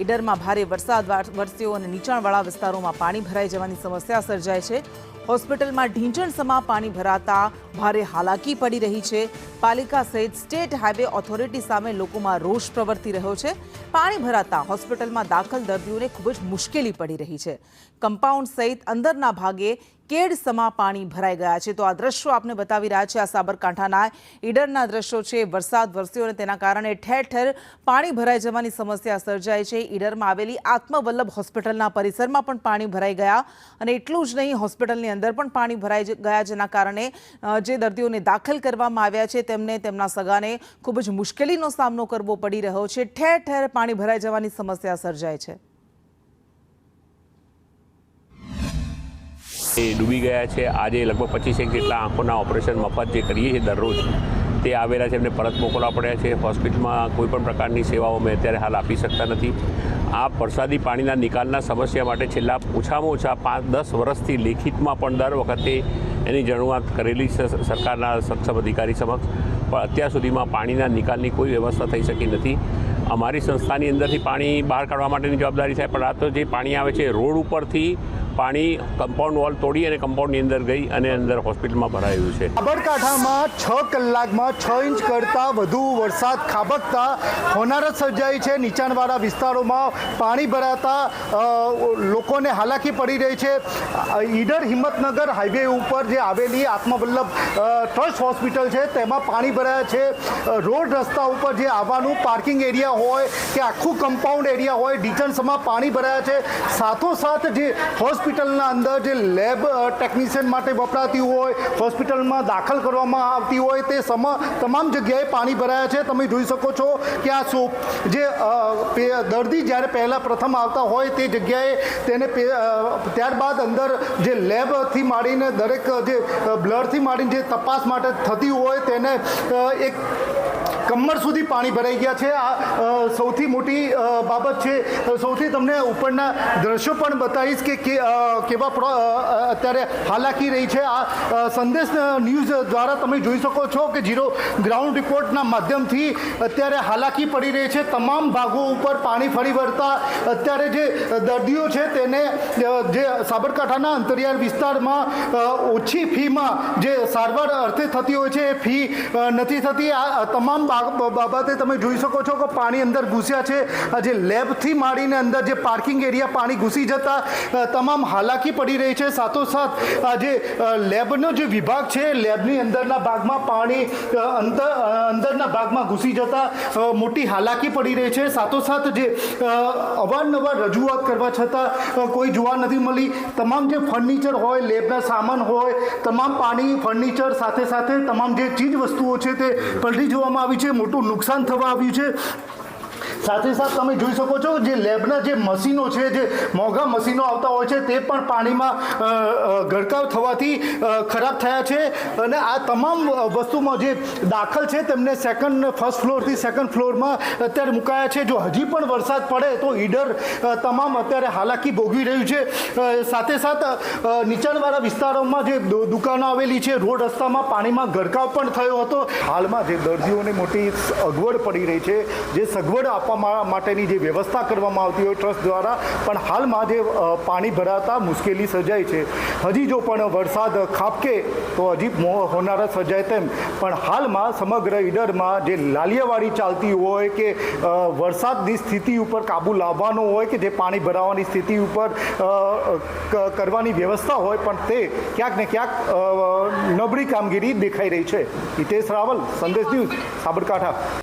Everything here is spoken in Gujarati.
ઈડરમાં ભારે વરસાદ વરસ્યો અને નીચાણવાળા વિસ્તારોમાં પાણી ભરાઈ જવાની સમસ્યા સર્જાય છે। હોસ્પિટલમાં ઢીંચણસમા પાણી ભરાતા ભારે હાલાકી પડી રહી છે। પાલિકા સહિત સ્ટેટ હાઈવે ઓથોરિટી સામે લોકોમાં રોષ પ્રવર્તી રહ્યો છે। પાણી ભરાતા હોસ્પિટલમાં દાખલ દર્દીઓને ખૂબ જ મુશ્કેલી પડી રહી છે। કમ્પાઉન્ડ સહિત અંદરના ભાગે કેડસમા પાણી ભરાઈ ગયા છે। તો આ દ્રશ્યો આપને બતાવી રહ્યા છે। આ સાબરકાંઠાના ઈડરના દ્રશ્યો છે। વરસાદ વરસ્યો અને તેના કારણે ઠેર ઠેર પાણી ભરાઈ જવાની સમસ્યા સર્જાઈ છે। ઈડરમાં આવેલી આત્મવલ્લભ હોસ્પિટલના પરિસરમાં પણ પાણી ભરાઈ ગયા અને એટલું જ નહીં, હોસ્પિટલની અંદર પણ પાણી ભરાઈ ગયા, જેના કારણે જે દર્દીઓને દાખલ કરવામાં આવ્યા છે તેમને તેમના સગાને ખૂબ જ મુશ્કેલીનો સામનો કરવો પડી રહ્યો છે। ઠેર ઠેર પાણી ભરાઈ જવાની સમસ્યા સર્જાય છે। ડૂબી ગયા છે। આજે લગભગ 25 જેટલા આંખોના ઓપરેશન મફત જે કરીએ છીએ દરરોજ તે આવેલા છે, એમને પરત મોકલવા પડ્યા છે। હોસ્પિટલમાં કોઈ પણ પ્રકારની સેવાઓ અમે અત્યારે હાલ આપી શકતા નથી। આ વરસાદી પાણીના નિકાલના સમસ્યા માટે છેલ્લા ઓછામાં ઓછા 5-10 વર્ષથી લેખિતમાં પણ દર વખતે એની રજૂઆત કરેલી છે સરકારના સક્ષમ અધિકારી સમક્ષ, પણ અત્યાર સુધીમાં પાણીના નિકાલની કોઈ વ્યવસ્થા થઈ શકી નથી। અમારી સંસ્થાની અંદરથી પાણી બહાર કાઢવા માટેની જવાબદારી થાય, પણ આ તો જે પાણી આવે છે રોડ ઉપરથી પાણી કમ્પાઉન્ડ વોલ તોડી અને કમ્પાઉન્ડની અંદર ગઈ અને અંદર હોસ્પિટલમાં ભરાયું છે। સાબરકાંઠામાં 6 કલાકમાં 6 ઇંચ કરતાં વધુ વરસાદ ખાબકતા હોનારત સર્જાઈ છે। નીચાણવાળા વિસ્તારોમાં પાણી ભરાતા લોકોને હાલાકી પડી રહી છે। ઈડર હિંમતનગર હાઈવે ઉપર જે આવેલી આત્મવલ્લભ ટ્રસ્ટ હોસ્પિટલ છે તેમાં પાણી ભરાયા છે। રોડ રસ્તા ઉપર જે આવવાનું પાર્કિંગ એરિયા હોય કે આખું કમ્પાઉન્ડ એરિયા હોય, ઢીંચણસમાં પાણી ભરાયા છે। સાથોસાથ જે હોસ્પિટલના અંદર જે લેબ ટેકનિશિયન માટે વપરાતી હોય, હોસ્પિટલમાં દાખલ કરવામાં આવતી હોય, તે તમામ જગ્યાએ પાણી ભરાયા છે। તમે જોઈ શકો છો કે આ જે દર્દી જ્યારે પ્રથમ આવતા હોય તે જગ્યાએ તેને ત્યારબાદ અંદર જે લેબથી માંડીને દરેક જે બ્લડથી માંડીને જે તપાસ માટે થતી હોય તેને એક કમર સુધી પાણી ભરાઈ ગયા છે। આ સૌથી મોટી બાબત છે। સૌથી તમને ઉપરના દ્રશ્યો પણ બતાવીશ કે કેવા અત્યારે હાલાકી રહી છે। આ સંદેશ ન્યૂઝ દ્વારા તમે જોઈ શકો છો કે ઝીરો ગ્રાઉન્ડ રિપોર્ટના માધ્યમથી અત્યારે હાલાકી પડી રહી છે। તમામ ભાગો ઉપર પાણી ફરી વળતા અત્યારે જે દર્દીઓ છે તેને જે સાબરકાંઠાના અંતરિયાળ વિસ્તારમાં ઓછી ફીમાં જે સારવાર અર્થે થતી હોય છે એ ફી નથી થતી। આ તમામ બાબતે તમે જોઈ શકો છો કે પાણી અંદર ઘૂસ્યા છે। જે લેબથી માંડીને અંદર જે પાર્કિંગ એરિયા પાણી ઘૂસી જતા તમામ હાલાકી પડી રહી છે। સાથોસાથ આ જે લેબનો જે વિભાગ છે, લેબની અંદરના ભાગમાં પાણી અંદરના ભાગમાં ઘૂસી જતા મોટી હાલાકી પડી રહી છે। સાથોસાથ જે અવારનવાર રજૂઆત કરવા છતાં કોઈ જોવા નથી મળી। તમામ જે ફર્નિચર હોય, લેબના સામાન હોય, તમામ પાણી ફર્નિચર સાથે સાથે તમામ જે ચીજ વસ્તુઓ છે તે પલટી જવામાં આવી છે। મોટું નુકસાન થવા આવ્યું છે। સાથે સાથે તમે જોઈ શકો છો જે લેબના જે મશીનો છે, જે મોંઘા મશીનો આવતા હોય છે તે પણ પાણીમાં ગરકાવ થવાથી ખરાબ થયા છે। અને આ તમામ વસ્તુમાં જે દાખલ છે તેમને ફર્સ્ટ ફ્લોરથી સેકન્ડ ફ્લોરમાં અત્યારે મુકાયા છે। જો હજી પણ વરસાદ પડે તો ઈડર તમામ અત્યારે હાલાકી ભોગવી રહ્યું છે। સાથે સાથ નીચાણવાળા વિસ્તારોમાં જે દુકાનો આવેલી છે, રોડ રસ્તામાં પાણીમાં ગરકાવ પણ થયો હતો। હાલમાં જે દર્દીઓને મોટી અગવડ પડી રહી છે, જે સગવડ આપવા માટેની જે વ્યવસ્થા કરવામાં આવતી હોય ટ્રસ્ટ દ્વારા, પણ હાલમાં જે પાણી ભરાતા મુશ્કેલી સર્જાય છે। હજી જો પણ વરસાદ ખાબકે તો હજી હોનારત સર્જાય તેમ, પણ હાલમાં સમગ્ર ઈડરમાં જે લાલિયાવાડી ચાલતી હોય કે વરસાદની સ્થિતિ ઉપર કાબુ લાવવાનો હોય કે જે પાણી ભરાવાની સ્થિતિ ઉપર કરવાની વ્યવસ્થા હોય, પણ તે ક્યાંક ને ક્યાંક નબળી કામગીરી દેખાઈ રહી છે। હિતેશ રાવલ, સંદેશ ન્યૂઝ, સાબરકાંઠા।